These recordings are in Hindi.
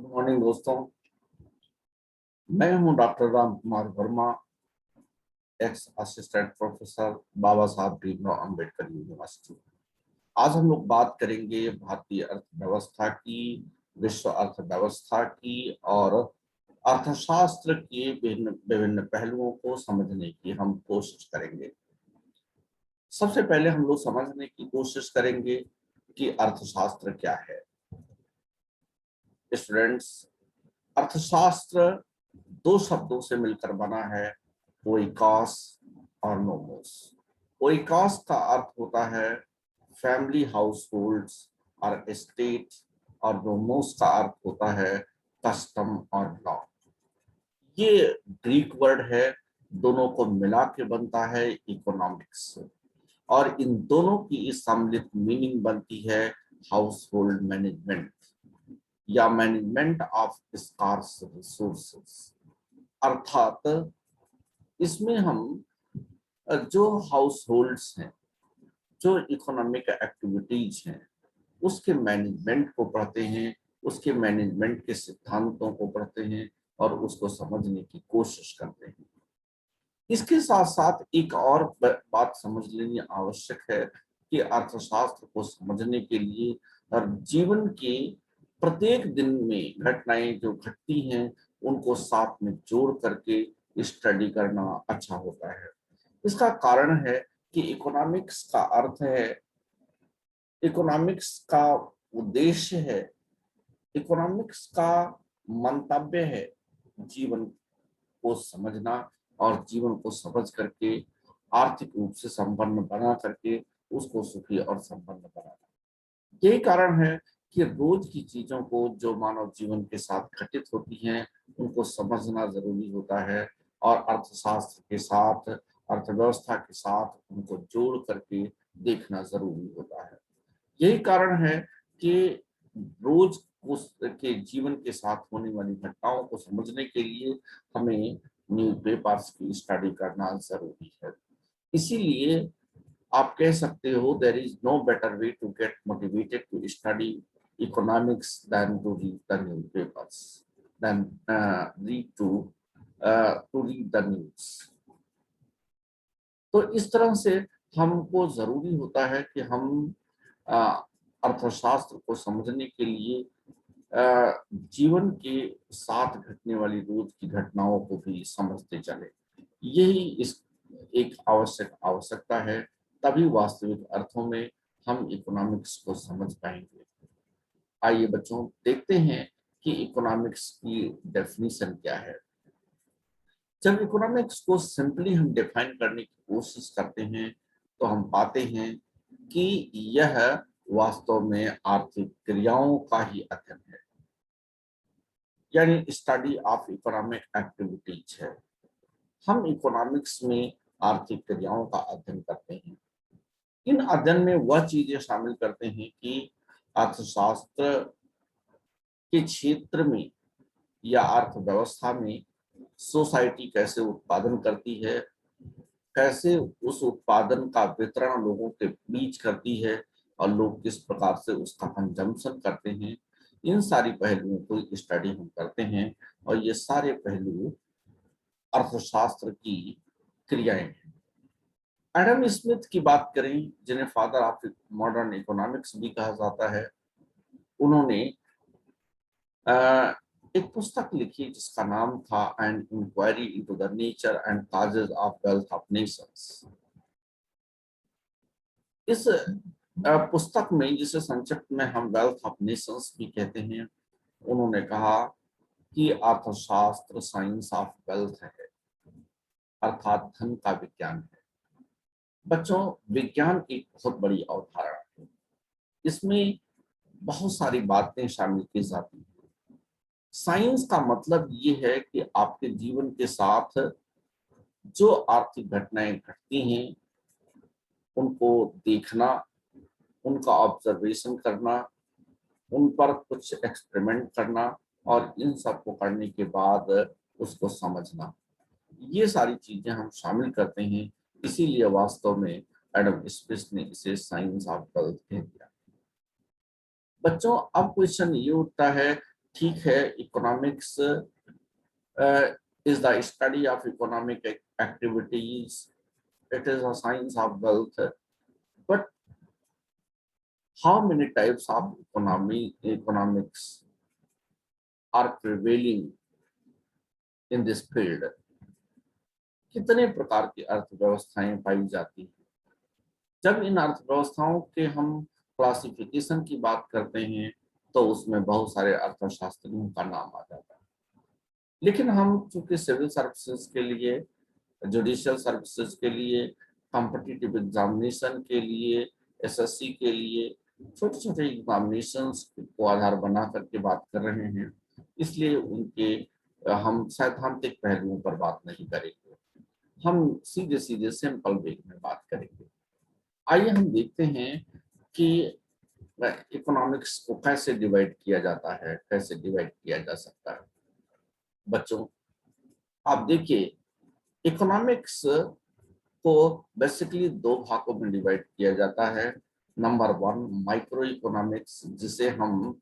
गुड मॉर्निंग दोस्तों। मैं हूं doctor Ram Kumar Verma, ex assistant professor Baba Saheb Bhimrao Ambedkar university. आज हम लोग बात करेंगे भारतीय अर्थव्यवस्था की, विश्व अर्थव्यवस्था की और अर्थशास्त्र के विभिन्न विभिन्न पहलुओं को समझने की हम कोशिश करेंगे। सबसे पहले हम लोग समझने की कोशिश करेंगे कि अर्थशास्त्र क्या है। स्टूडेंट्स, अर्थशास्त्र दो शब्दों से मिलकर बना है, ओइकॉस और नोमोस। ओइकॉस का अर्थ होता है फैमिली हाउसहोल्ड्स और स्टेट, और नोमोस का अर्थ होता है कस्टम और लॉ। ये ग्रीक वर्ड है, दोनों को मिला के बनता है इकोनॉमिक्स, और इन दोनों की सम्मिलित मीनिंग बनती है हाउस होल्ड मैनेजमेंट या मैनेजमेंट ऑफ स्कार्स रिसोर्सेस। अर्थात इसमें हम जो हाउस होल्ड्स हैं, जो इकोनॉमिक एक्टिविटीज हैं, उसके मैनेजमेंट को पढ़ते हैं, उसके मैनेजमेंट के सिद्धांतों को पढ़ते हैं और उसको समझने की कोशिश करते हैं। इसके साथ साथ एक और बात समझ लेनी आवश्यक है कि अर्थशास्त्र को समझने के लिए और जीवन के प्रत्येक दिन में घटनाएं जो घटती हैं उनको साथ में जोड़ करके स्टडी करना अच्छा होता है। इसका कारण है कि इकोनॉमिक्स का अर्थ है, इकोनॉमिक्स का उद्देश्य है, इकोनॉमिक्स का मंतव्य है जीवन को समझना और जीवन को समझ करके आर्थिक रूप से संपन्न बना करके उसको सुखी और संपन्न बनाना। यही कारण है कि रोज की चीजों को जो मानव जीवन के साथ घटित होती हैं उनको समझना जरूरी होता है और अर्थशास्त्र के साथ, अर्थव्यवस्था के साथ उनको जोड़ करके देखना जरूरी होता है। यही कारण है कि रोज के जीवन के साथ होने वाली घटनाओं को समझने के लिए हमें न्यूज़पेपर्स की स्टडी करना जरूरी है। इसीलिए आप कह सकते हो there is no better way to get motivated to study economics than to read the newspapers, then read to read the news. तो इस तरह से हमको जरूरी होता है कि हम अर्थशास्त्र को समझने के लिए जीवन के साथ घटने वाली रोज की घटनाओं को भी समझते चले। यही इस एक आवश्यकता है, तभी वास्तविक अर्थों में हम इकोनॉमिक्स को समझ पाएंगे। आइए बच्चों देखते हैं कि इकोनॉमिक्स की डेफिनेशन क्या है। जब इकोनॉमिक्स को सिंपली हम डिफाइन करने की कोशिश करते हैं तो हम पाते हैं कि यह वास्तव में आर्थिक क्रियाओं का ही अध्ययन है, यानी स्टडी ऑफ इकोनॉमिक एक्टिविटीज है। हम इकोनॉमिक्स में आर्थिक क्रियाओं का अध्ययन करते हैं। इन अध्ययन में वह चीजें शामिल करते हैं कि अर्थशास्त्र के क्षेत्र में या अर्थव्यवस्था में सोसाइटी कैसे उत्पादन करती है, कैसे उस उत्पादन का वितरण लोगों के बीच करती है और लोग किस प्रकार से उसका कंजम्पशन करते हैं। इन सारी पहलुओं को स्टडी हम करते हैं और ये सारे पहलू अर्थशास्त्र की क्रियाएं हैं। एडम स्मिथ की बात करें, जिन्हें फादर ऑफ मॉडर्न इकोनॉमिक्स भी कहा जाता है, उन्होंने एक पुस्तक लिखी जिसका नाम था an inquiry into the nature and causes of wealth of nations. इस पुस्तक में, जिसे संक्षिप्त में हम वेल्थ ऑफ नेशंस भी कहते हैं, उन्होंने कहा कि अर्थशास्त्र साइंस ऑफ वेल्थ है, अर्थात धन का विज्ञान है। बच्चों, विज्ञान एक बहुत बड़ी अवधारणा है, इसमें बहुत सारी बातें शामिल की जाती हैं। साइंस का मतलब ये है कि आपके जीवन के साथ जो आर्थिक घटनाएं घटती हैं उनको देखना, उनका ऑब्जर्वेशन करना, उन पर कुछ एक्सपेरिमेंट करना और इन सब को करने के बाद उसको समझना, ये सारी चीजें हम शामिल करते हैं। इसीलिए वास्तव में एडम स्मिथ ने इसे साइंस ऑफ वेल्थ कह दिया। बच्चों, अब क्वेश्चन ये उठता है ठीक है, economics is the study of economic activities. It is a science of wealth. But how many types of economics are prevailing in this field? कितने प्रकार की अर्थव्यवस्थाएं पाई जाती हैं? जब इन अर्थव्यवस्थाओं के हम क्लासिफिकेशन की बात करते हैं तो उसमें बहुत सारे अर्थशास्त्रियों का नाम आ जाता है, लेकिन हम चूंकि सिविल सर्विसेज के लिए, जुडिशियल सर्विसेज के लिए, कॉम्पिटिटिव एग्जामिनेशन के लिए, एसएससी के लिए छोटे छोटे एग्जामिनेशंस को आधार बना करके बात कर रहे हैं, इसलिए उनके हम सैद्धांतिक पहलुओं पर बात नहीं करेंगे, हम सीधे सीधे सिंपल वे में बात करेंगे। आइए हम देखते हैं कि इकोनॉमिक्स को कैसे डिवाइड किया जाता है, कैसे डिवाइड किया जा सकता है। बच्चों, आप देखिए, इकोनॉमिक्स को बेसिकली दो भागों में डिवाइड किया जाता है। नंबर 1 माइक्रो इकोनॉमिक्स, जिसे हम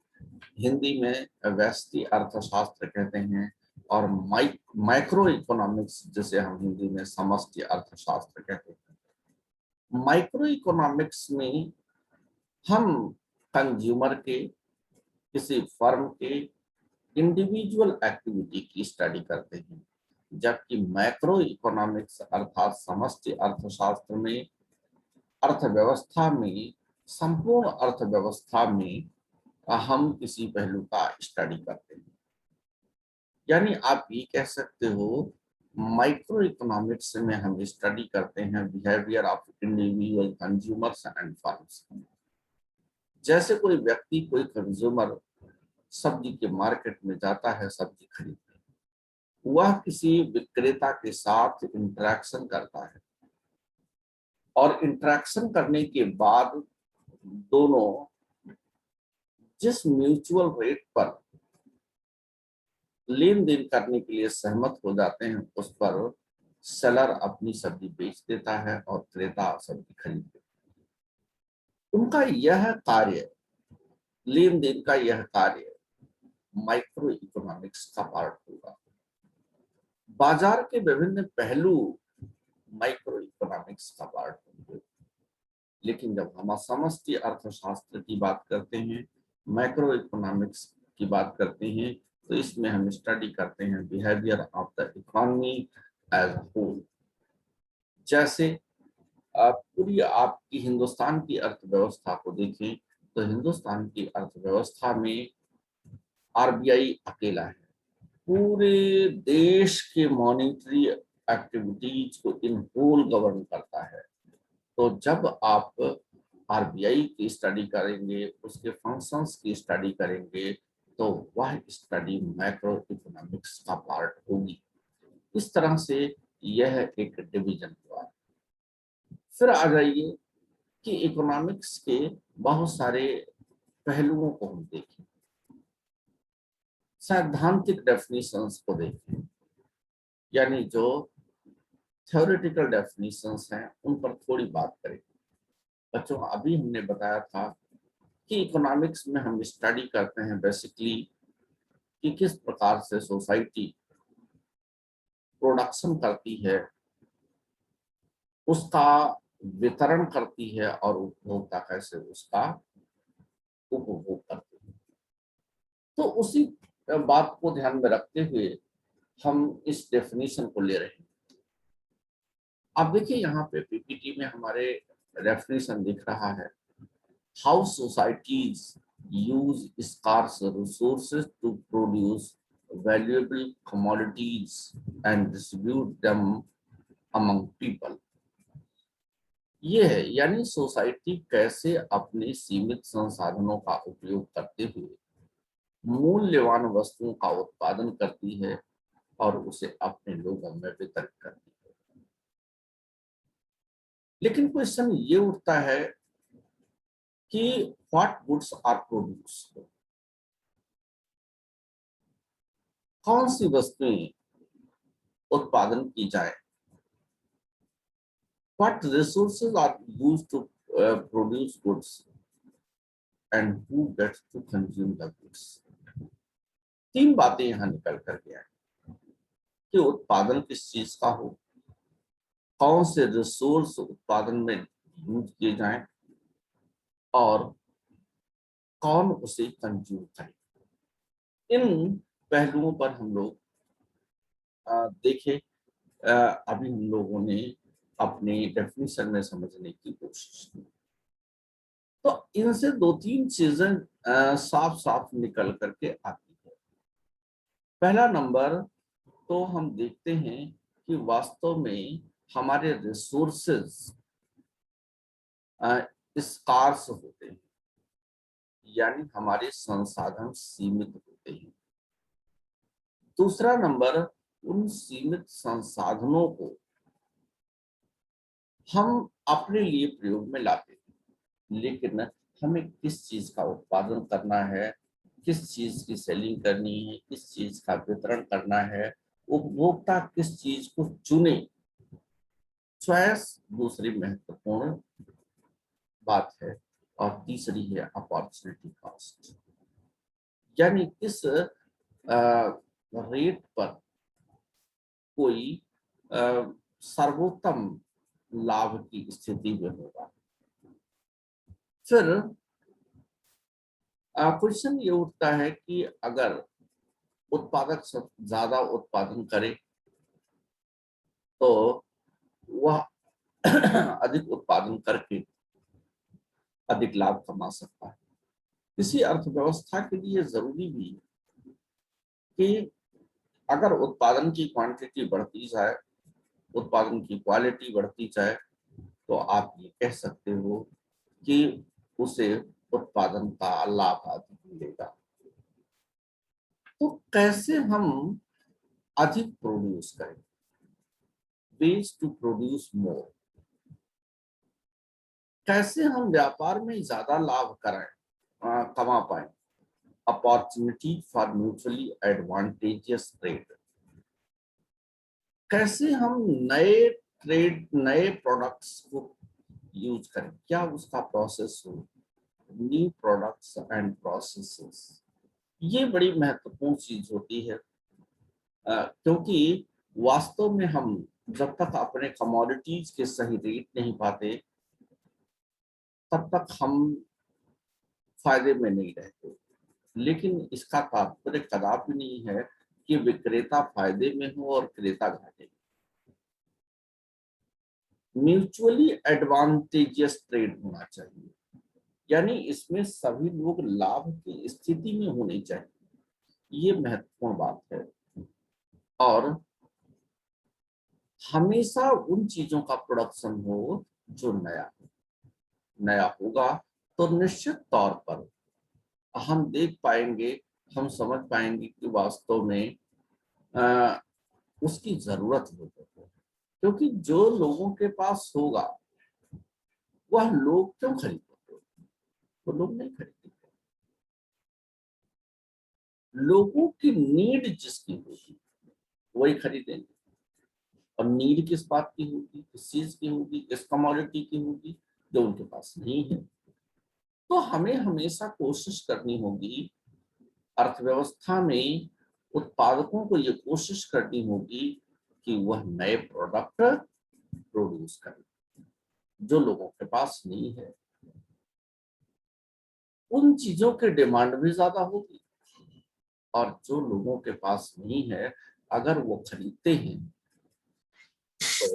हिंदी में व्यष्टि अर्थशास्त्र कहते हैं, और माइक्रो इकोनॉमिक्स जिसे हम हिंदी में समष्टि अर्थशास्त्र कहते हैं। माइक्रो इकोनॉमिक्स में हम कंज्यूमर के, किसी फर्म के इंडिविजुअल एक्टिविटी की स्टडी करते हैं, जबकि मैक्रो इकोनॉमिक्स अर्थात समष्टि अर्थशास्त्र में अर्थव्यवस्था में, संपूर्ण अर्थव्यवस्था में हम किसी पहलू का स्टडी करते हैं। यानी आप ये कह सकते हो, माइक्रो इकोनॉमिक्स में हम स्टडी करते हैं behaviour of individual consumers and firms. जैसे कोई व्यक्ति, कोई कंज्यूमर सब्जी के मार्केट में जाता है सब्जी खरीदने, वह किसी विक्रेता के साथ इंटरेक्शन करता है, और इंटरेक्शन करने के बाद दोनों जिस म्यूचुअल रेट पर लेन देन करने के लिए सहमत हो जाते हैं, उस पर सेलर अपनी सब्जी बेच देता है और क्रेता सब्जी खरीद लेता है। उनका यह कार्य, लेन देन का यह कार्य माइक्रो इकोनॉमिक्स का पार्ट होगा। बाजार के विभिन्न पहलू माइक्रो इकोनॉमिक्स का पार्ट होंगे, लेकिन जब हम समष्टि अर्थशास्त्र की बात करते हैं, मैक्रो इकोनॉमिक्स की बात करते हैं, तो इसमें हम स्टडी करते हैं behaviour of the economy as whole. जैसे पूरी आपकी हिंदुस्तान की अर्थव्यवस्था को देखें तो हिंदुस्तान की अर्थव्यवस्था में आरबीआई अकेला है, पूरे देश के मॉनेटरी एक्टिविटीज को इन होल गवर्न करता है। तो जब आप आरबीआई की स्टडी करेंगे, उसके फंक्शंस की स्टडी करेंगे, तो वह स्टडी मैक्रो इकोनॉमिक्स का पार्ट होगी। इस तरह से यह एक डिवीजन हुआ। फिर आ जाइए कि इकोनॉमिक्स के बहुत सारे पहलुओं को हम देखें, सैद्धांतिक डेफिनेशंस को देखें, यानी जो थ्योरेटिकल डेफिनेशंस हैं उन पर थोड़ी बात करें। बच्चों, अभी हमने बताया था कि इकोनॉमिक्स में हम स्टडी करते हैं बेसिकली कि किस प्रकार से सोसाइटी प्रोडक्शन करती है, उसका वितरण करती है, और उपभोक्ता कैसे उसका उपभोग करते हैं। तो उसी बात को ध्यान में रखते हुए हम इस डेफिनेशन को ले रहे हैं। आप देखिए, यहाँ पे पीपीटी में हमारे डेफिनेशन दिख रहा है, how societies use scarce resources to produce valuable commodities and distribute them among people। ये है, यानी सोसाइटी कैसे अपने सीमित संसाधनों का उपयोग करते हुए मूल्यवान वस्तुओं का उत्पादन करती है और उसे अपने लोगों में वितरित करती है। लेकिन क्वेश्चन ये उठता है कि व्हाट गुड्स आर प्रोड्यूस्ड, कौन सी वस्तुएं उत्पादन की जाए, what resources are used to produce goods and who gets to consume the goods। तीन बातें यहाँ निकल कर के आई कि उत्पादन किस चीज का हो, कौन से रिसोर्स उत्पादन में यूज किए जाएं और कौन उसे कंज्यूम करे। इन पहलुओं पर हम लोग देखें। अभी हम लोगों ने अपनी डेफिनेशन में समझने की कोशिश की, तो इनसे दो तीन चीजें साफ साफ निकल करके आती है। पहला नंबर तो हम देखते हैं कि वास्तव में हमारे रिसोर्सेज स्कार्स होते हैं, यानी हमारे संसाधन सीमित होते हैं। दूसरा नंबर, उन सीमित संसाधनों को हम अपने लिए प्रयोग में लाते हैं, लेकिन हमें किस चीज का उत्पादन करना है, किस चीज की सेलिंग करनी है, किस चीज का वितरण करना है, उपभोक्ता किस चीज को चुने, चॉइस दूसरी महत्वपूर्ण बात है। और तीसरी है अपॉर्चुनिटी कॉस्ट, यानी किस रेट पर कोई सर्वोत्तम लाभ की स्थिति में होगा। फिर क्वेश्चन ये उठता है कि अगर उत्पादक ज्यादा उत्पादन करे तो वह अधिक उत्पादन करके अधिक लाभ कमा सकता है। किसी अर्थव्यवस्था के लिए जरूरी भी है कि अगर उत्पादन की क्वांटिटी बढ़ती जाए, उत्पादन की क्वालिटी बढ़ती जाए, तो आप ये कह सकते हो कि उसे उत्पादन का लाभ अधिक मिलेगा। तो कैसे हम अधिक प्रोड्यूस करें, वेज टू प्रोड्यूस मोर, कैसे हम व्यापार में ज्यादा लाभ कमा पाए, opportunity for mutually advantageous trade, कैसे हम नए प्रोडक्ट्स को यूज करें, क्या उसका प्रोसेस हो, न्यू प्रोडक्ट्स एंड प्रोसेसेस। ये बड़ी महत्वपूर्ण चीज होती है, क्योंकि वास्तव में हम जब तक अपने कमोडिटीज के सही रेट नहीं पाते तब तक हम फायदे में नहीं रहते। लेकिन इसका तात्पर्य कदापि नहीं है कि विक्रेता फायदे में हो और क्रेता घाटे में। म्यूचुअली एडवांटेजियस ट्रेड होना चाहिए, यानी इसमें सभी लोग लाभ की स्थिति में होने चाहिए। ये महत्वपूर्ण बात है। और हमेशा उन चीजों का प्रोडक्शन हो जो नया होगा, तो निश्चित तौर पर हम देख पाएंगे, हम समझ पाएंगे कि वास्तव में उसकी जरूरत होगी। क्योंकि जो लोगों के पास होगा वह लोग क्यों खरीदेंगे, वो लोग नहीं खरीदेंगे। लोगों की नीड जिसकी होगी वही खरीदेंगे। और नीड किस बात की होगी, किस चीज की होगी, किस कमोडिटी की होगी, जो उनके पास नहीं है। तो हमें हमेशा कोशिश करनी होगी, अर्थव्यवस्था में उत्पादकों को ये कोशिश करनी होगी कि वह नए प्रोडक्ट प्रोड्यूस करें जो लोगों के पास नहीं है। उन चीजों की डिमांड भी ज्यादा होगी, और जो लोगों के पास नहीं है अगर वो खरीदते हैं तो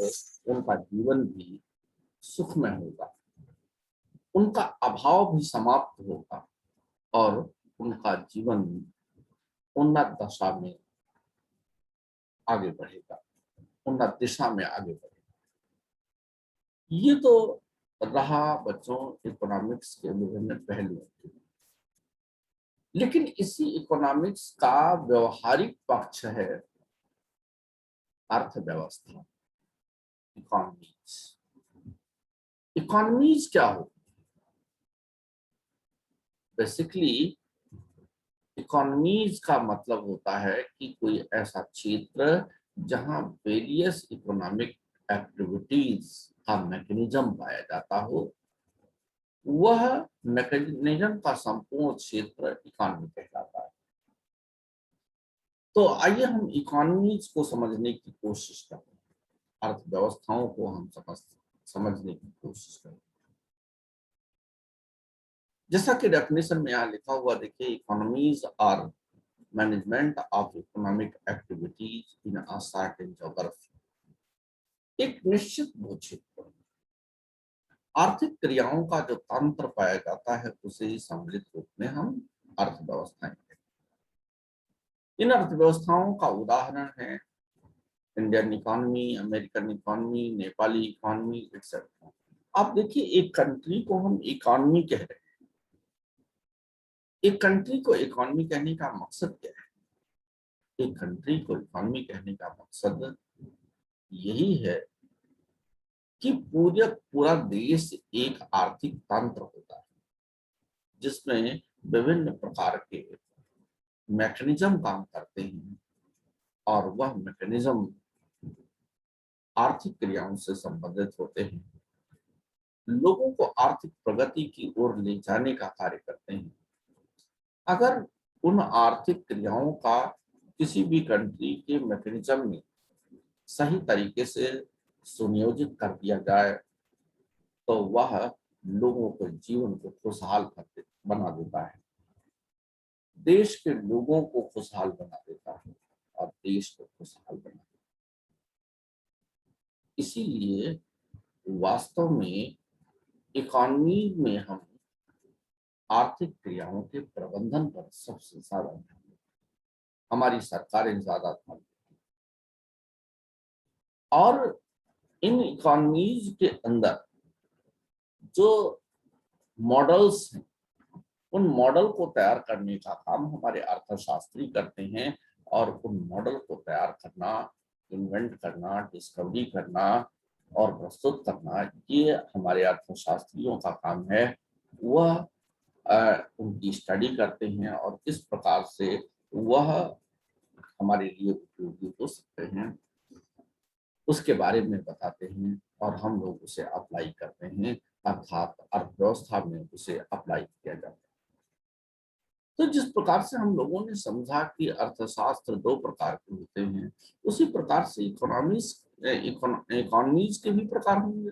उनका जीवन भी सुखमय होगा, उनका अभाव भी समाप्त होगा और उनका जीवन उन्नत दशा में आगे बढ़ेगा, उन्नत दिशा में आगे बढ़ेगा। ये तो रहा बच्चों इकोनॉमिक्स के विभिन्न पहलुओं। लेकिन इसी इकोनॉमिक्स का व्यवहारिक पक्ष है अर्थव्यवस्था, इकोनॉमिक्स। इकोनॉमीज क्या हो? बेसिकली इकोनॉमीज का मतलब होता है कि कोई ऐसा क्षेत्र जहां वेरियस इकोनॉमिक एक्टिविटीज का मैकेनिज्म पाया जाता हो, वह मैकेनिज्म का संपूर्ण क्षेत्र इकोनॉमी कहलाता है। तो आइए हम इकोनॉमीज को समझने की कोशिश करें, अर्थव्यवस्थाओं को हम समझने की कोशिश करें। जैसा कि डेफिनेशन में यहाँ लिखा हुआ देखिए, economies are management of economic activities in a certain geography. एक निश्चित भूक्षेत्र पर आर्थिक क्रियाओं का जो तंत्र पाया जाता है उसे ही सम्मिलित रूप में हम अर्थव्यवस्थाएं कहते हैं। इन अर्थव्यवस्थाओं का उदाहरण है Indian economy, American economy, Nepali economy etcetera. आप देखिए, एक कंट्री को हम इकोनॉमी कह रहे हैं। एक कंट्री को इकोनॉमी कहने का मकसद क्या है? एक कंट्री को इकोनॉमी कहने का मकसद यही है कि पूरा देश एक आर्थिक तंत्र होता है जिसमें विभिन्न प्रकार के मैकेनिज्म काम करते हैं और वह मैकेनिज्म आर्थिक क्रियाओं से संबंधित होते हैं, लोगों को आर्थिक प्रगति की ओर ले जाने का कार्य करते हैं। अगर उन आर्थिक क्रियाओं का किसी भी कंट्री के मैकेनिज्म में सही तरीके से सुनियोजित कर दिया जाए तो वह लोगों के जीवन को खुशहाल बना देता है, देश के लोगों को खुशहाल बना देता है और देश को खुशहाल बना देता है। इसीलिए वास्तव में इकोनॉमी में हम आर्थिक क्रियाओं के प्रबंधन पर सबसे ज्यादा ध्यान देते हैं, हमारी सरकारें ज्यादा ध्यान देती हैं। और इन इकोनॉमीज के अंदर जो मॉडल्स हैं, उन मॉडल को तैयार करने का काम हमारे अर्थशास्त्री करते हैं और उन मॉडल को तैयार करना, इन्वेंट करना, डिस्कवरी करना और प्रस्तुत करना, ये हमारे अर्थशास्त्रियों का काम है। वह उनकी स्टडी करते हैं और किस प्रकार से वह हमारे लिए उपयोगी हो सकते हैं उसके बारे में बताते हैं और हम लोग उसे अप्लाई करते हैं, अर्थात अर्थव्यवस्था में उसे अप्लाई किया जाता है। तो जिस प्रकार से हम लोगों ने समझा कि अर्थशास्त्र दो प्रकार के होते हैं, उसी प्रकार से इकोनॉमीज के भी प्रकार होंगे।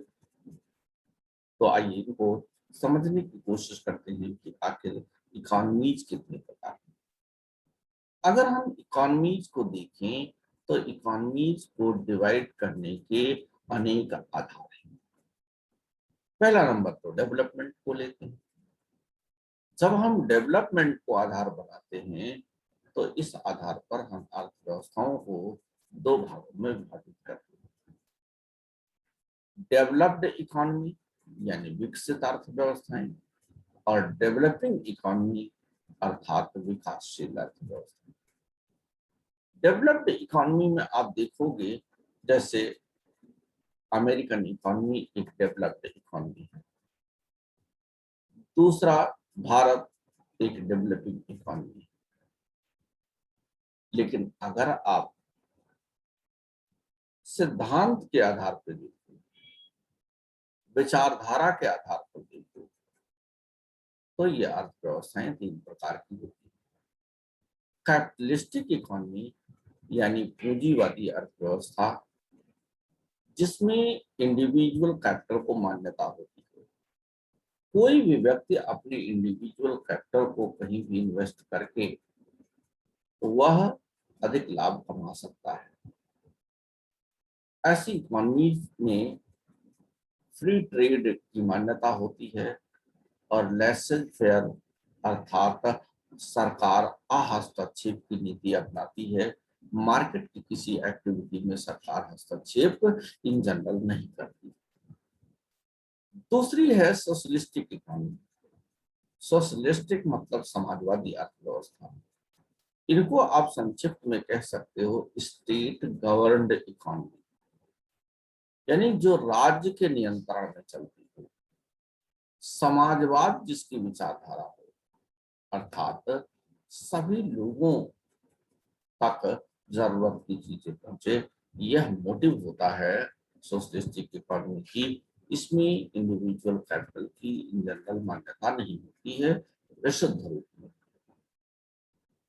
तो आइए इनको समझने की कोशिश करते हैं कि आखिर इकोनॉमीज कितने प्रकार हैं। अगर हम इकोनॉमीज को देखें तो इकोनॉमीज को डिवाइड करने के अनेक आधार हैं। पहला नंबर तो डेवलपमेंट को लेते हैं। जब हम डेवलपमेंट को आधार बनाते हैं तो इस आधार पर हम अर्थव्यवस्थाओं को दो भागों में विभाजित करते हैं, डेवलप्ड इकोनॉमी यानी विकसित अर्थव्यवस्थाएं और डेवलपिंग इकोनॉमी अर्थात विकासशील अर्थव्यवस्था। डेवलप्ड इकोनॉमी में आप देखोगे जैसे अमेरिकन इकोनॉमी एक डेवलप्ड इकोनॉमी है, दूसरा भारत एक डेवलपिंग इकोनॉमी है। लेकिन अगर आप सिद्धांत के आधार पर देखो, विचारधारा के आधार पर देखो, तो ये अर्थव्यवस्थाएं तीन प्रकार की होती है। कैपिटलिस्टिक इकोनॉमी यानी पूंजीवादी अर्थव्यवस्था जिसमें इंडिविजुअल कैपिटल को मान्यता होती है, कोई भी व्यक्ति अपने इंडिविजुअल कैपिटल को कहीं भी इन्वेस्ट करके वह अधिक लाभ कमा सकता है। ऐसी इकोनॉमी में फ्री ट्रेड की मान्यता होती है और लेसेज फेयर अर्थात सरकार अहस्तक्षेप की नीति अपनाती है। मार्केट की किसी एक्टिविटी में सरकार हस्तक्षेप इन जनरल नहीं करती। दूसरी है सोशलिस्टिक इकोनॉमी। सोशलिस्टिक मतलब समाजवादी अर्थव्यवस्था। इनको आप संक्षिप्त में कह सकते हो स्टेट गवर्नड इकोनॉमी, यानी जो राज्य के नियंत्रण में चलती हो, समाजवाद जिसकी विचारधारा हो, अर्थात सभी लोगों तक जरूरत की चीजें पहुंचे, यह मोटिव होता है सोशलिस्टिक इकोनॉमी की। इसमें इंडिविजुअल कैपिटल की इन जनरल मान्यता नहीं होती है, विशुद्ध रूप में।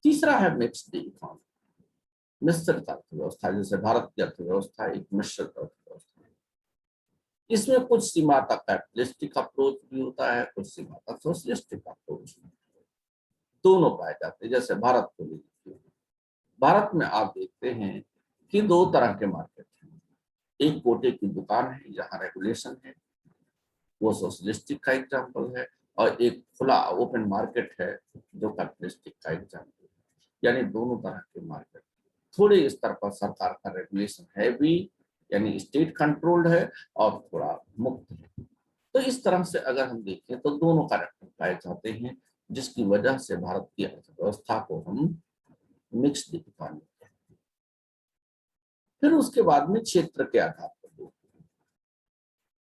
तीसरा है मिक्स्ड इकोनॉमी। मिश्रित अर्थव्यवस्था, जैसे भारत की अर्थव्यवस्था एक मिश्रित अर्थव्यवस्था है। इसमें कुछ सीमा तक कैपिटलिस्टिक अप्रोच भी होता है, कुछ सीमा तक सोशलिस्टिक अप्रोच, दोनों पाए जाते हैं। जैसे भारत को ले लीजिए, भारत में आप देखते हैं कि दो तरह के मार्केट हैं। एक कोटे की दुकान है जहां रेगुलेशन है, वो सोशलिस्टिक का एग्जाम्पल है, और एक खुला ओपन मार्केट है जो कैपिटलिस्टिक का एग्जाम्पल है। यानी दोनों तरह के मार्केट, थोड़े स्तर पर सरकार का रेगुलेशन है भी, यानी स्टेट कंट्रोल्ड है, और थोड़ा मुक्त है। तो इस तरह से अगर हम देखें तो दोनों कैरेक्टर पाए जाते हैं, जिसकी वजह से भारत की अर्थव्यवस्था को हम मिक्स्ड इकोनॉमी कहते हैं। फिर उसके बाद में क्षेत्र के आधार पर देखते हैं,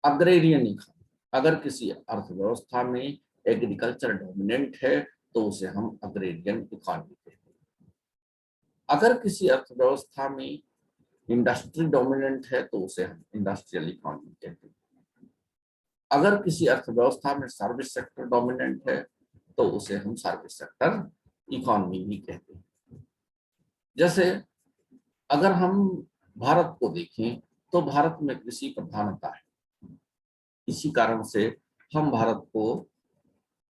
अग्रेरियन इकोनॉमी। अगर किसी अर्थव्यवस्था में एग्रीकल्चर डोमिनेंट है तो उसे हम अग्रेरियन इकोनॉमी कहते हैं। अगर किसी अर्थव्यवस्था में इंडस्ट्री डोमिनेंट है तो उसे हम इंडस्ट्रियल इकोनॉमी कहते हैं। अगर किसी अर्थव्यवस्था में सर्विस सेक्टर डोमिनेंट है तो उसे हम सर्विस सेक्टर इकोनॉमी भी कहते हैं। जैसे अगर हम भारत को देखें तो भारत में कृषि प्रधानता है, इसी कारण से हम भारत को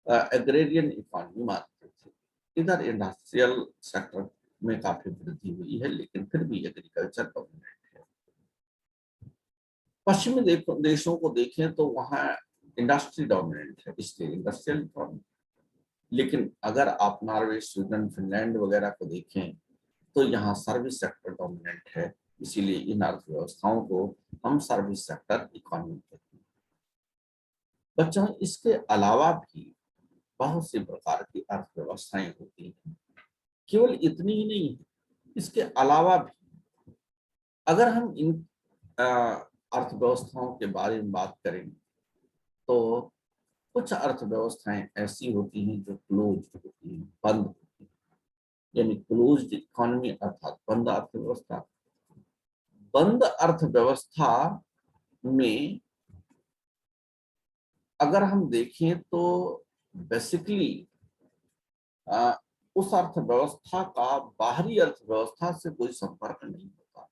एग्रेरियन इकोनॉमी मानते थे। इधर इंडस्ट्रियल सेक्टर में काफी वृद्धि हुई है, लेकिन फिर भी एग्रीकल्चर डोमिनेंट है। पश्चिमी देशों को देखें तो वहाँ इंडस्ट्री डोमिनेंट है, इसलिए इंडस्ट्रियल इकोनॉमी। लेकिन अगर आप नॉर्वे, स्वीडन, फिनलैंड वगैरह को देखें तो यहाँ सर्विस सेक्टर डोमिनेंट है, इसीलिए इन अर्थव्यवस्थाओं को हम सर्विस सेक्टर इकोनॉमी कहते हैं। बच्चों, इसके अलावा भी बहुत सी प्रकार की अर्थव्यवस्थाएं होती हैं, केवल इतनी ही नहीं है, इसके अलावा भी अगर हम इन अर्थव्यवस्थाओं के बारे में बात करें तो कुछ अर्थव्यवस्थाएं ऐसी होती हैं जो क्लोज्ड होती हैं, बंद होती हैं। यानी क्लोज्ड इकोनॉमी अर्थात बंद अर्थव्यवस्था। बंद अर्थव्यवस्था में अगर हम देखें तो बेसिकली उस अर्थव्यवस्था का बाहरी अर्थव्यवस्था से कोई संपर्क नहीं होता।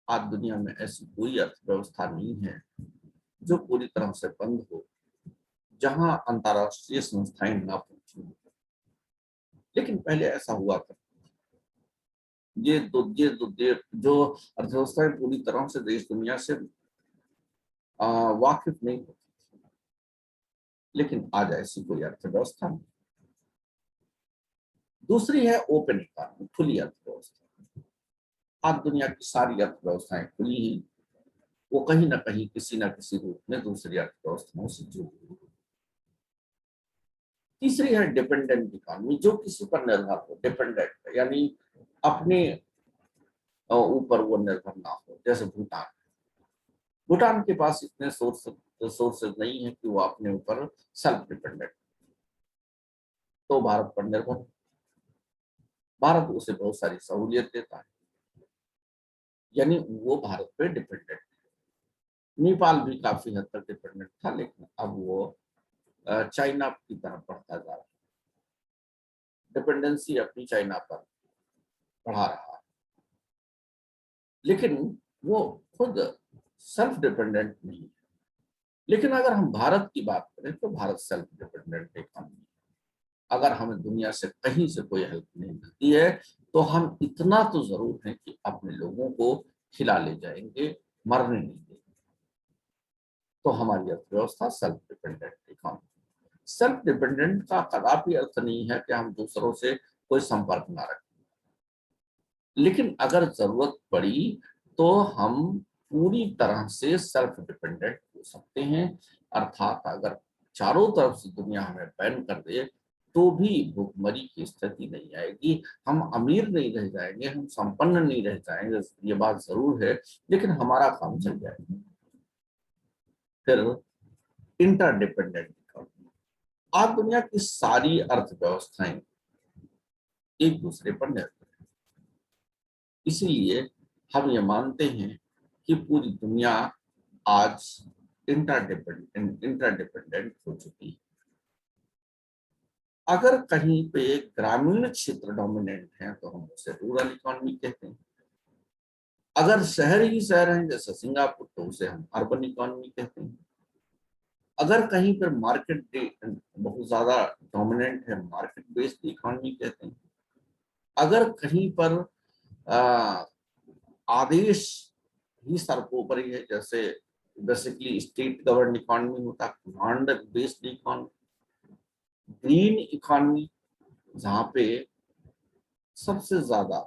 आज दुनिया में ऐसी कोई अर्थव्यवस्था नहीं है जो पूरी तरह से बंद हो, जहां अंतरराष्ट्रीय संस्थाएं ना पहुंची। लेकिन पहले ऐसा हुआ था, जो अर्थव्यवस्थाएं पूरी तरह से देश दुनिया से वाकिफ नहीं होती थी। लेकिन आज ऐसी कोई अर्थव्यवस्था नहीं। दूसरी है ओपन इकोनॉमी, खुली अर्थव्यवस्था। आज दुनिया की सारी अर्थव्यवस्थाएं खुली ही, वो कहीं ना कहीं किसी न किसी रूप में दूसरी अर्थव्यवस्थाओं से जुड़ी हुई। तीसरी है डिपेंडेंट इकोनॉमी, जो किसी पर निर्भर हो, डिपेंडेंट यानी अपने ऊपर वो निर्भर ना हो। जैसे भूटान, भूटान के पास इतने सोर्सेज नहीं है कि वो अपने ऊपर सेल्फ डिपेंडेंट, तो भारत पर निर्भर। भारत उसे बहुत सारी सहूलियत देता है, यानी वो भारत पे डिपेंडेंट है। नेपाल भी काफी हद तक डिपेंडेंट था, लेकिन अब वो चाइना की तरफ बढ़ता जा रहा है, डिपेंडेंसी अपनी चाइना पर बढ़ा रहा है। लेकिन वो खुद सेल्फ डिपेंडेंट नहीं है। लेकिन अगर हम भारत की बात करें तो भारत सेल्फ डिपेंडेंट इकोनॉमी है। अगर हमें दुनिया से कहीं से कोई हेल्प नहीं मिलती है तो हम इतना तो जरूर है कि अपने लोगों को खिला ले जाएंगे, मरने नहीं देंगे। तो हमारी अर्थव्यवस्था self dependent economy. Self dependent का कदापि अर्थ नहीं है कि हम दूसरों से कोई संपर्क ना रखें, लेकिन अगर जरूरत पड़ी तो हम पूरी तरह से सेल्फ डिपेंडेंट हो सकते हैं। अर्थात अगर चारों तरफ से दुनिया हमें बैन कर दे तो भी भुखमरी की स्थिति नहीं आएगी। हम अमीर नहीं रह जाएंगे, हम संपन्न नहीं रह जाएंगे, ये बात जरूर है, लेकिन हमारा काम चल जाएगा। फिर इंटरडिपेंडेंट इकोनॉमी। आज दुनिया की सारी अर्थव्यवस्थाएं एक दूसरे पर निर्भर है, इसीलिए हम ये मानते हैं कि पूरी दुनिया आज इंटरडिपेंडेंट हो चुकी है। अगर कहीं पे ग्रामीण क्षेत्र डोमिनेंट है तो हम उसे रूरल इकोनॉमी कहते हैं। अगर शहर ही शहर हैं जैसे सिंगापुर तो उसे हम अर्बन इकोनॉमी कहते हैं। अगर कहीं पर मार्केट बहुत ज्यादा डोमिनेंट है, मार्केट बेस्ड इकोनॉमी कहते हैं। अगर कहीं पर आ, आदेश ही सर्वोपरि है, जैसे बेसिकली स्टेट गवर्न इकोनॉमी होता है, command based economy, green economy जहाँ पे सबसे ज्यादा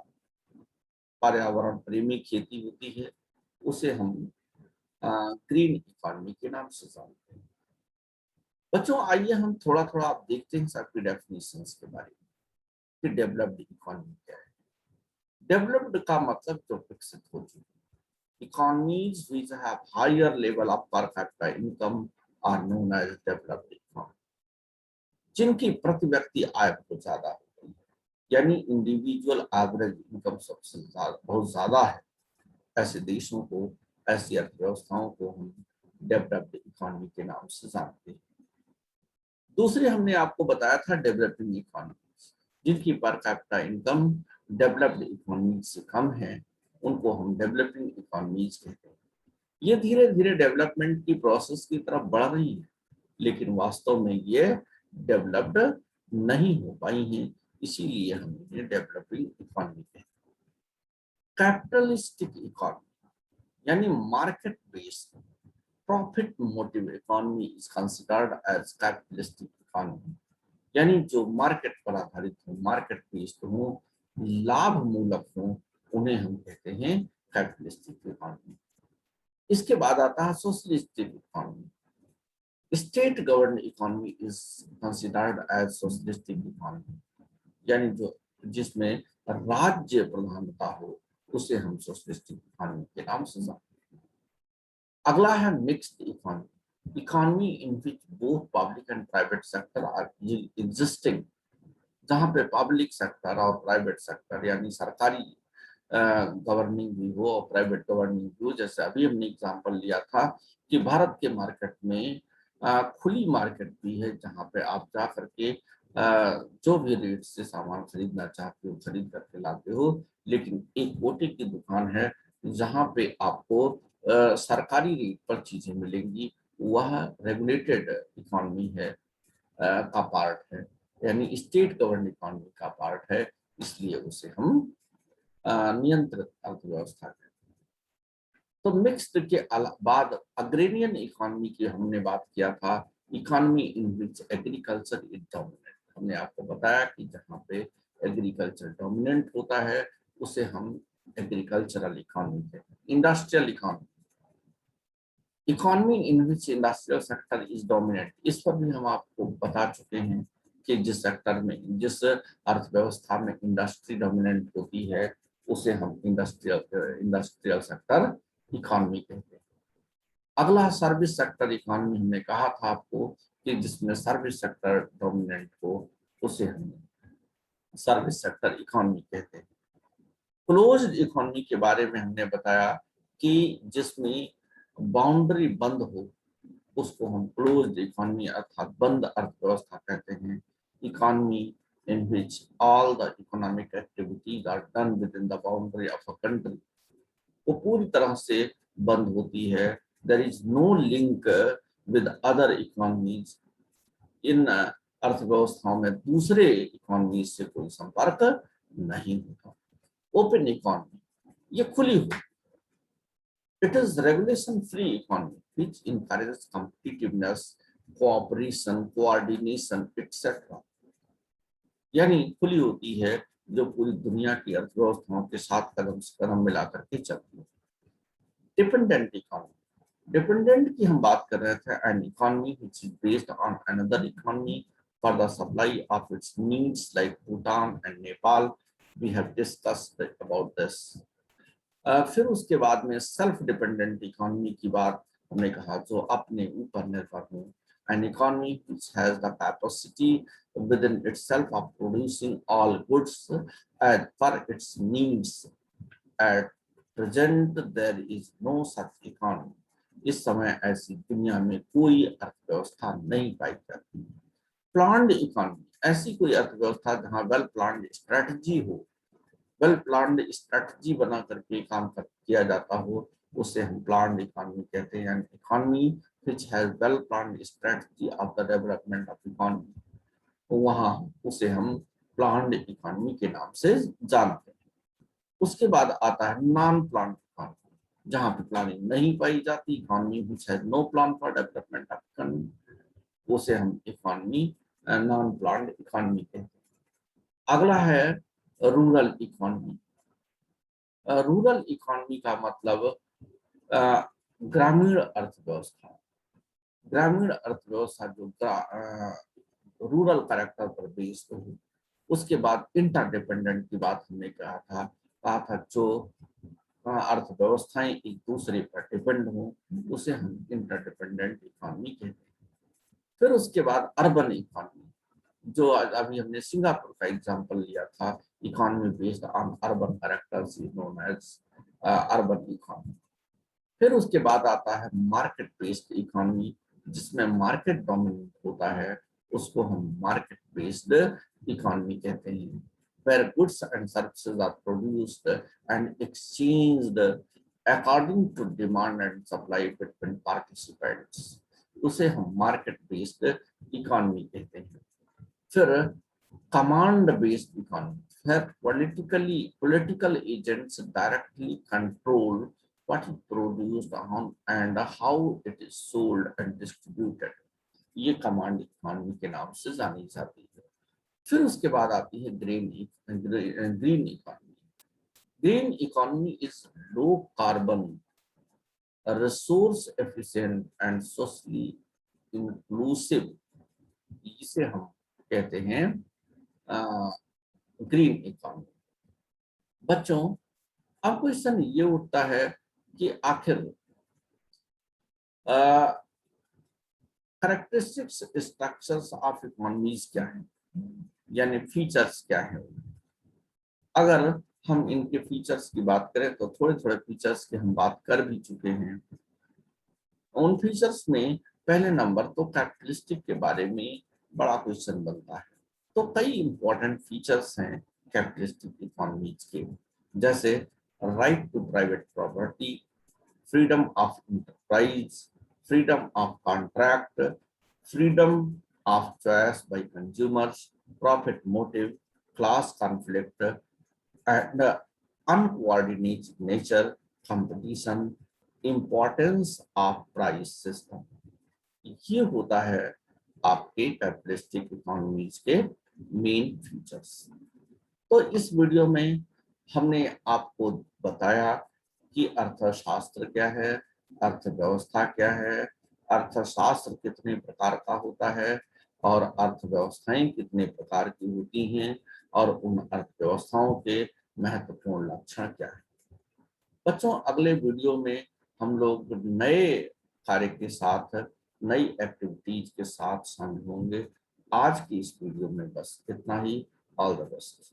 पर्यावरण प्रेमी खेती होती है, उसे हम ग्रीन इकोनॉमी के नाम से जानते हैं। बच्चों आइए हम थोड़ा थोड़ा आप देखते हैं सबकी डेफिनेशंस के बारे में कि डेवलप्ड इकोनॉमी क्या है। डेवलप्ड का मतलब जो विकसित हो चुकी economies which have higher level of per capita income are known as developed economy। जिनकी प्रति व्यक्ति आय बहुत ज्यादा होती है, यानी इंडिविजुअल एवरेज इनकम सबसे ज्यादा बहुत ज्यादा है, ऐसे देशों को, ऐसी अर्थव्यवस्थाओं को हम डेवलप्ड इकोनॉमी के नाम से जानते हैं। दूसरे हमने आपको बताया था डेवलपिंग इकोनॉमी, जिनकी per capita income developed economy से कम है, उनको हम डेवलपिंग इकोनॉमीज कहते हैं। ये धीरे धीरे डेवलपमेंट की प्रोसेस की तरफ बढ़ रही है, लेकिन वास्तव में ये डेवलप्ड नहीं हो पाई हैं, इसीलिए हम इन्हें डेवलपिंग इकोनॉमी कहते हैं। कैपिटलिस्टिक इकोनॉमी यानी market based profit motive economy is considered as capitalistic economy, यानी जो मार्केट पर आधारित हो, मार्केट बेस्ड हो, लाभ मूलक हो, उन्हें हम कहते हैं कैपिटलिस्टिक इकोनॉमी। इसके बाद आता है socialistic economy. State govern economy is considered as socialistic economy, यानी जो जिसमें राज्य प्रधानता हो, उसे हम सोशलिस्टिक इकोनॉमी के नाम से जानते हैं। अगला है mixed economy, economy in which both public and private sector are existing, जहां पे पब्लिक सेक्टर और प्राइवेट सेक्टर यानी सरकारी गवर्निंग भी हो और प्राइवेट गवर्निंग भी हो। जैसे अभी हमने एग्जांपल लिया था कि भारत के मार्केट में खुली मार्केट भी है, जहां पे आप जा करके जो भी रेट से सामान खरीदना चाहते हो खरीद करके लाते हो, लेकिन एक कोटे की दुकान है जहां पे आपको सरकारी रेट पर चीजें मिलेंगी, वह रेगुलेटेड इकोनॉमी है का पार्ट है, यानी स्टेट गवर्न इकोनॉमी का पार्ट है, इसलिए उसे हम नियंत्रित अर्थव्यवस्था है। तो मिक्स्ड के बाद अग्रेरियन इकोनॉमी की हमने बात किया था, economy in which agriculture is dominant. हमने आपको बताया कि जहाँ पे एग्रीकल्चर डोमिनेंट होता है उसे हम एग्रीकल्चरल इकोनॉमी कहते हैं। Industrial economy, economy in which industrial sector is dominant, इस पर भी हम आपको बता चुके हैं कि जिस सेक्टर में, जिस अर्थव्यवस्था में इंडस्ट्री डोमिनेंट होती है उसे हम इंडस्ट्रियल सेक्टर इकोनॉमी कहते हैं। अगला सर्विस सेक्टर इकोनॉमी, हमने कहा था आपको कि जिसमें सर्विस सेक्टर डोमिनेंट हो उसे हम सर्विस सेक्टर इकोनॉमी कहते हैं। क्लोज्ड इकोनॉमी के बारे में हमने बताया कि जिसमें बाउंड्री बंद हो उसको हम क्लोज्ड इकोनॉमी अर्थात बंद अर्थव्यवस्था कहते हैं। Economy in which all the economic activities are done within the boundary of a country, वो पूरी तरह से बंद होती है। there is no link with other economies, इन अर्थव्यवस्थाओं में दूसरे इकोनॉमी से कोई संपर्क नहीं होता। ओपन इकोनॉमी, ये खुली हुई, it is regulation free economy which encourages competitiveness, cooperation, coordination etc, यानी खुली होती है जो पूरी दुनिया की अर्थव्यवस्थाओं के साथ कदम से कदम मिलाकर के चलती है। डिपेंडेंट इकोनॉमी, डिपेंडेंट की हम बात कर रहे थे, an economy which is based on another economy for the supply of its needs like Bhutan and Nepal, we have discussed about this. फिर उसके बाद में सेल्फ डिपेंडेंट इकोनॉमी की बात हमने कहा, जो अपने ऊपर निर्भर हो, an economy which has the capacity within itself of producing all goods and for its needs. At present there is no such economy. इस समय ऐसी दुनिया में कोई अर्थव्यवस्था नहीं पाई जाती। प्लान्ड इकोनॉमी, ऐसी कोई अर्थव्यवस्था जहां वेल प्लान्ड स्ट्रेटजी हो, वेल प्लान्ड स्ट्रेटजी बना करके काम किया जाता हो, उसे हम प्लान्ड इकोनॉमी कहते हैं। Economy which has well planned strategy of the development of economy, तो वहां उसे हम प्लान्ड इकोनॉमी के नाम से जानते हैं। उसके बाद आता है नॉन प्लान्ड इकोनॉमी, जहां पे प्लानिंग नहीं पाई जाती, economy which has no plan for development of economy, उसे हम इकोनॉमी नॉन प्लान्ड इकोनॉमी कहते हैं। अगला है रूरल इकोनॉमी। रूरल इकोनॉमी का मतलब ग्रामीण अर्थव्यवस्था। ग्रामीण अर्थव्यवस्था जो रूरल कैरेक्टर पर बेस्ड हो। उसके बाद इंटरडिपेंडेंट की बात हमने कहा था जो अर्थव्यवस्थाएं एक दूसरे पर डिपेंड हो, उसे हम इंटरडिपेंडेंट इकोनॉमी कहते हैं। फिर उसके बाद अर्बन इकोनॉमी, जो अभी हमने सिंगापुर का एग्जांपल लिया था, economy based on urban characters is known as urban economy. फिर उसके बाद आता है मार्केट बेस्ड इकोनॉमी, जिसमें मार्केट डोमिनेट होता है, उसको हम मार्केट बेस्ड इकोनॉमी कहते हैं। where goods and services are produced and exchanged according to demand and supply between participants, उसे हम मार्केट बेस्ड इकोनॉमी कहते हैं। फिर command based economy, where political agents directly control what is produced on and how it is sold and distributed, ये कमांड इकोनॉमी के नाम से जानी जाती है। फिर उसके बाद आती है green economy. Green economy is low carbon, resource efficient and socially inclusive, इसे हम कहते हैं ग्रीन इकोनॉमी। बच्चों, अब क्वेश्चन ये उठता है कि आखिर कैरेक्टरिस्टिक्स स्ट्रक्चर्स ऑफ इकोनॉमीज क्या है, यानी फीचर्स क्या है। अगर हम इनके फीचर्स की बात करें तो थोड़े थोड़े फीचर्स की हम बात कर भी चुके हैं। उन फीचर्स में पहले नंबर तो कैरेक्टरिस्टिक के बारे में बड़ा क्वेश्चन बनता है। तो कई इंपॉर्टेंट फीचर्स हैं कैपिटलिस्टिक इकोनॉमीज के, जैसे right to private property, freedom of enterprise, freedom of contract, freedom of choice by consumers, profit motive, class conflict and uncoordinated nature, competition, importance of price system. ये होता है आपके कैपिटलिस्टिक इकोनॉमीज के मेन फीचर्स। तो इस वीडियो में हमने आपको बताया कि अर्थशास्त्र क्या है, अर्थव्यवस्था क्या है, अर्थशास्त्र कितने प्रकार का होता है और अर्थव्यवस्थाएं कितने प्रकार की होती हैं, और उन अर्थव्यवस्थाओं के महत्वपूर्ण लक्षण क्या है। बच्चों, अगले वीडियो में हम लोग नए कार्य के साथ, नई एक्टिविटीज के साथ शामिल होंगे। आज की इस वीडियो में बस इतना ही। All the best.